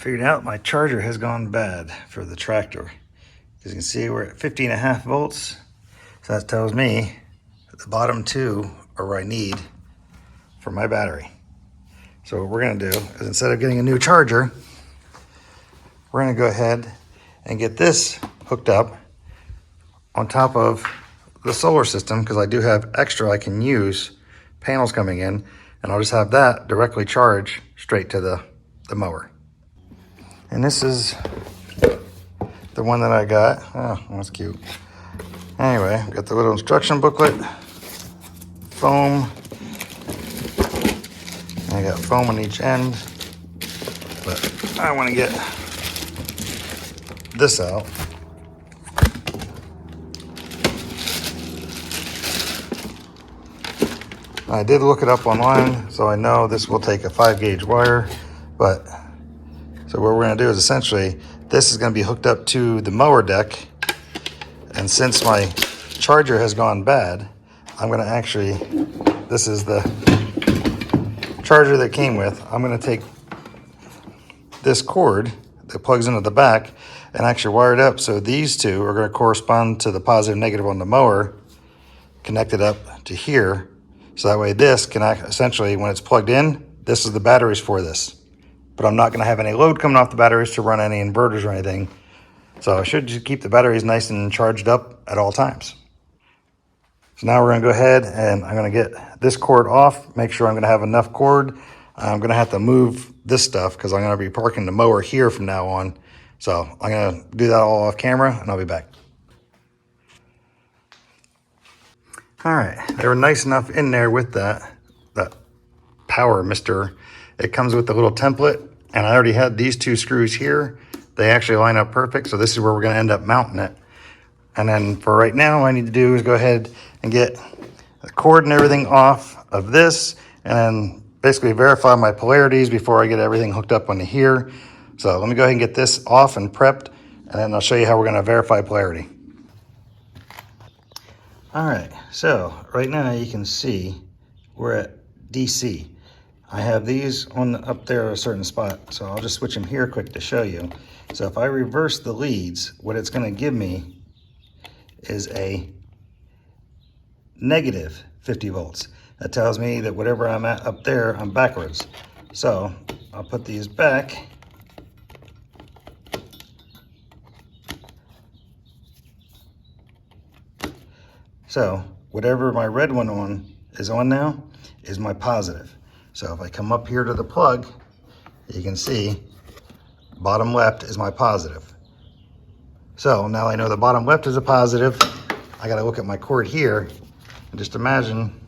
figured out my charger has gone bad for the tractor. As you can see, we're at 50.5 volts. So that tells me that the bottom two are where I need for my battery. So what we're gonna do is, instead of getting a new charger, we're gonna go ahead and get this hooked up on top of the solar system, because I do have extra I can use panels coming in, and I'll just have that directly charge straight to the mower. And this is the one that I got. Oh, that's cute. Anyway, got the little instruction booklet, foam. I got foam on each end, but I want to get this out. I did look it up online, so I know this will take a 5-gauge wire, but so what we're gonna do is, essentially, this is gonna be hooked up to the mower deck, and since my charger has gone bad, I'm gonna actually, this is the charger that came with, I'm gonna take this cord that plugs into the back and actually wire it up so these two are gonna correspond to the positive and negative on the mower, connected up to here, so that way this can essentially, when it's plugged in, this is the batteries for this. But I'm not gonna have any load coming off the batteries to run any inverters or anything. So I should just keep the batteries nice and charged up at all times. So now we're gonna go ahead and I'm gonna get this cord off, make sure I'm gonna have enough cord. I'm gonna have to move this stuff because I'm gonna be parking the mower here from now on. So I'm gonna do that all off camera and I'll be back. All right, they were nice enough in there with that power mister. It comes with the little template, and I already had these two screws here. They actually line up perfect, so this is where we're gonna end up mounting it. And then for right now, what I need to do is go ahead and get the cord and everything off of this, and then basically verify my polarities before I get everything hooked up onto here. So let me go ahead and get this off and prepped, and then I'll show you how we're gonna verify polarity. All right, so right now you can see we're at DC. I have these on up there at a certain spot, so I'll just switch them here quick to show you. So if I reverse the leads, what it's gonna give me is a negative 50 volts. That tells me that whatever I'm at up there, I'm backwards. So I'll put these back. So whatever my red one is on now is my positive. So if I come up here to the plug, you can see bottom left is my positive. So now I know the bottom left is a positive. I gotta look at my cord here and just imagine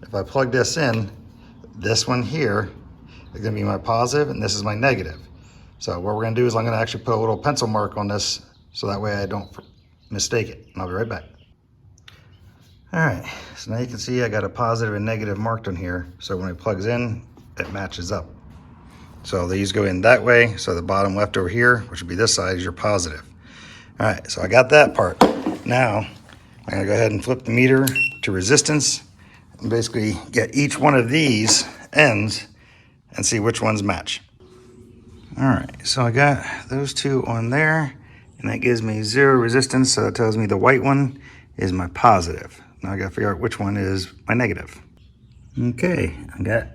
if I plug this in, this one here is gonna be my positive and this is my negative. So what we're gonna do is I'm gonna actually put a little pencil mark on this so that way I don't mistake it. And I'll be right back. All right, so now you can see I got a positive and negative marked on here. So when it plugs in, it matches up. So these go in that way. So the bottom left over here, which would be this side, is your positive. All right, so I got that part. Now, I'm gonna go ahead and flip the meter to resistance and basically get each one of these ends and see which ones match. All right, so I got those two on there and that gives me 0 resistance. So that tells me the white one is my positive. Now I gotta figure out which one is my negative. Okay, I got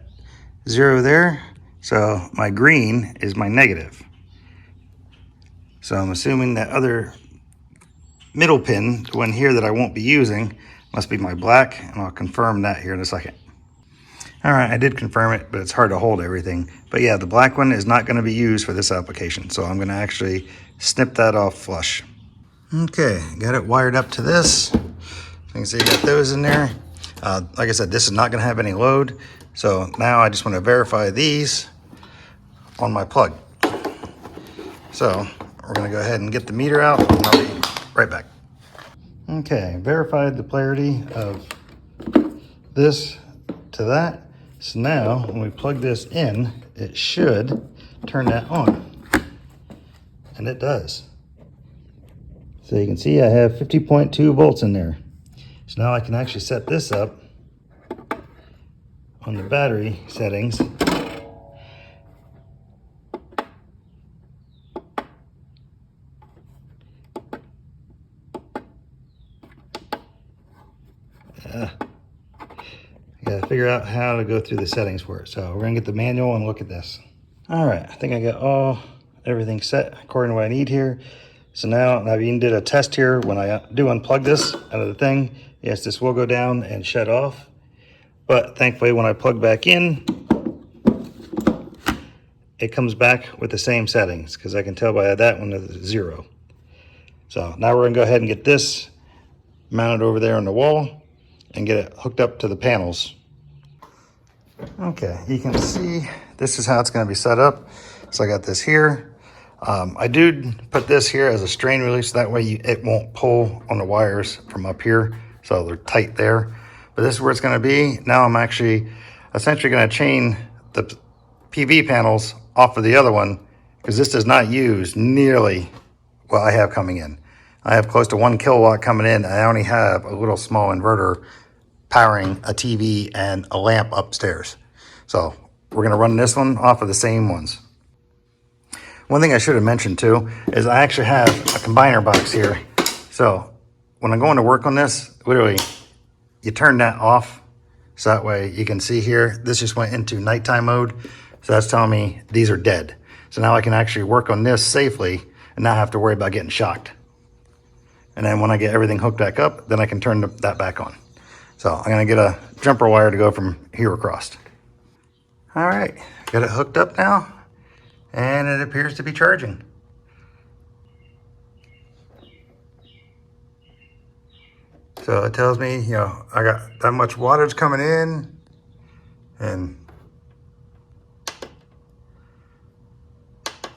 0 there. So my green is my negative. So I'm assuming that other middle pin, the one here that I won't be using, must be my black, and I'll confirm that here in a second. All right, I did confirm it, but it's hard to hold everything. But yeah, the black one is not gonna be used for this application. So I'm gonna actually snip that off flush. Okay, got it wired up to this. You can see you got those in there. Like I said, this is not gonna have any load. So now I just wanna verify these on my plug. So we're gonna go ahead and get the meter out and I'll be right back. Okay, verified the polarity of this to that. So now when we plug this in, it should turn that on. And it does. So you can see I have 50.2 volts in there. So now I can actually set this up on the battery settings. Gotta figure out how to go through the settings for it. So we're gonna get the manual and look at this. All right, I think I got everything set according to what I need here. So now I even did a test here when I do unplug this out of the thing. Yes, this will go down and shut off. But thankfully when I plug back in, it comes back with the same settings because I can tell by that one is 0. So now we're gonna go ahead and get this mounted over there on the wall and get it hooked up to the panels. Okay, you can see this is how it's going to be set up. So I got this here. I do put this here as a strain release, that way it won't pull on the wires from up here, so they're tight there. But this is where it's going to be. Now I'm actually essentially going to chain the PV panels off of the other one because this does not use nearly what I have coming in. I have close to 1 kilowatt coming in. I only have a little small inverter powering a TV and a lamp upstairs. So we're gonna run this one off of the same ones. One thing I should have mentioned too is I actually have a combiner box here. So when I'm going to work on this, literally you turn that off. So that way you can see here, this just went into nighttime mode. So that's telling me these are dead. So now I can actually work on this safely and not have to worry about getting shocked. And then when I get everything hooked back up, then I can turn that back on. So I'm gonna get a jumper wire to go from here across. All right, got it hooked up now, and it appears to be charging. So it tells me, you know, I got that much wattage coming in, and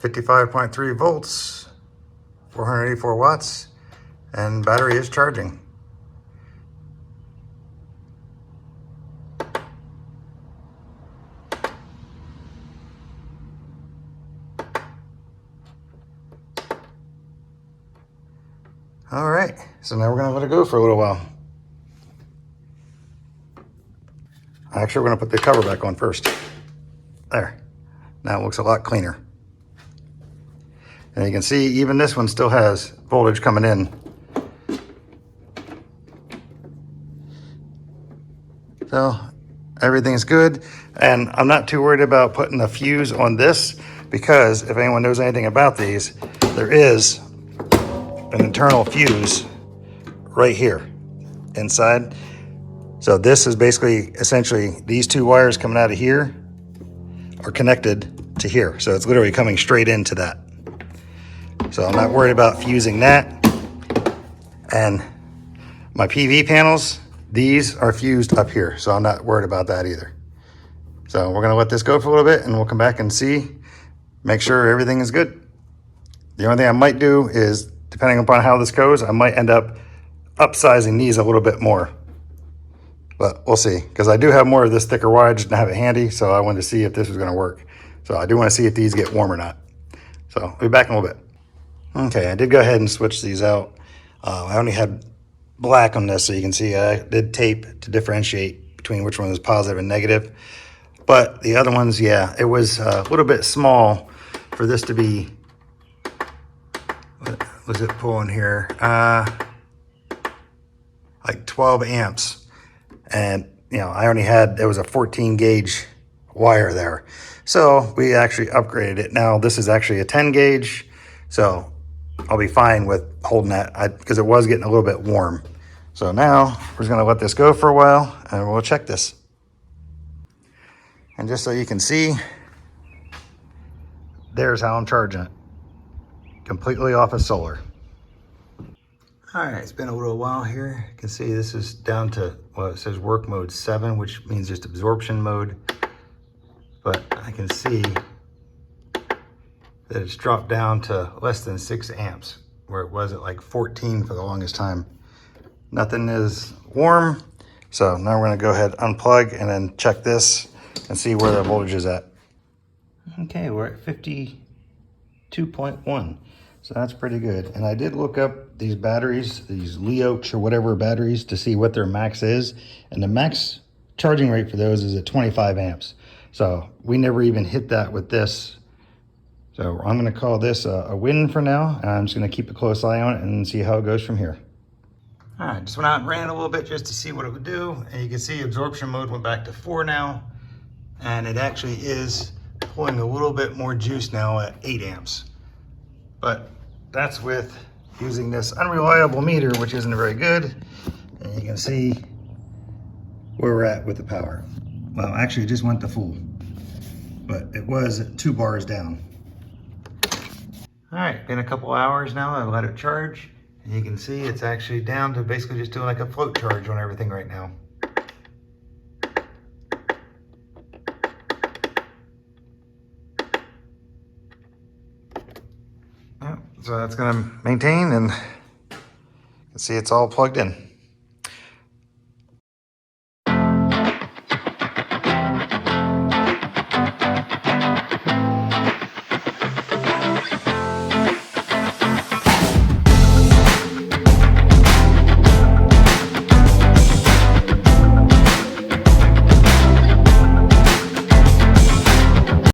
55.3 volts, 484 watts, and battery is charging. All right, so now we're gonna let it go for a little while. Actually, we're gonna put the cover back on first. There, now it looks a lot cleaner. And you can see even this one still has voltage coming in. So everything's good. And I'm not too worried about putting a fuse on this because if anyone knows anything about these, there is an internal fuse right here inside. So this is basically essentially these two wires coming out of here are connected to here. So it's literally coming straight into that. So I'm not worried about fusing that. And my PV panels, these are fused up here. So I'm not worried about that either. So we're gonna let this go for a little bit and we'll come back and see, make sure everything is good. The only thing I might do is, depending upon how this goes, I might end up upsizing these a little bit more. But we'll see, because I do have more of this thicker wire, I just didn't have it handy, so I wanted to see if this was gonna work. So I do wanna see if these get warm or not. So I'll be back in a little bit. Okay, I did go ahead and switch these out. I only had black on this, so you can see I did tape to differentiate between which one is positive and negative. But the other ones, yeah, it was a little bit small for this to be, what was it pulling here? Like 12 amps. And, you know, I only had, there was a 14 gauge wire there. So we actually upgraded it. Now this is actually a 10 gauge. So I'll be fine with holding that because it was getting a little bit warm. So now we're just gonna let this go for a while and we'll check this. And just so you can see, there's how I'm charging it. Completely off of solar. All right, it's been a little while here. You can see this is down to, well, it says work mode 7, which means just absorption mode. But I can see that it's dropped down to less than 6 amps, where it was at like 14 for the longest time. Nothing is warm. So now we're gonna go ahead, unplug, and then check this and see where the voltage is at. Okay, we're at 52.1. So that's pretty good. And I did look up these batteries, these Leoch or whatever batteries, to see what their max is. And the max charging rate for those is at 25 amps. So we never even hit that with this. So I'm gonna call this a win for now. And I'm just gonna keep a close eye on it and see how it goes from here. All right, just went out and ran it a little bit just to see what it would do. And you can see absorption mode went back to 4 now. And it actually is pulling a little bit more juice now at 8 amps. But that's with using this unreliable meter, which isn't very good. And you can see where we're at with the power. Well, actually it just went to full, but it was 2 bars down. All right, been a couple hours now. I've let it charge, and you can see it's actually down to basically just doing like a float charge on everything right now. Yeah, so that's gonna maintain, and you can see it's all plugged in.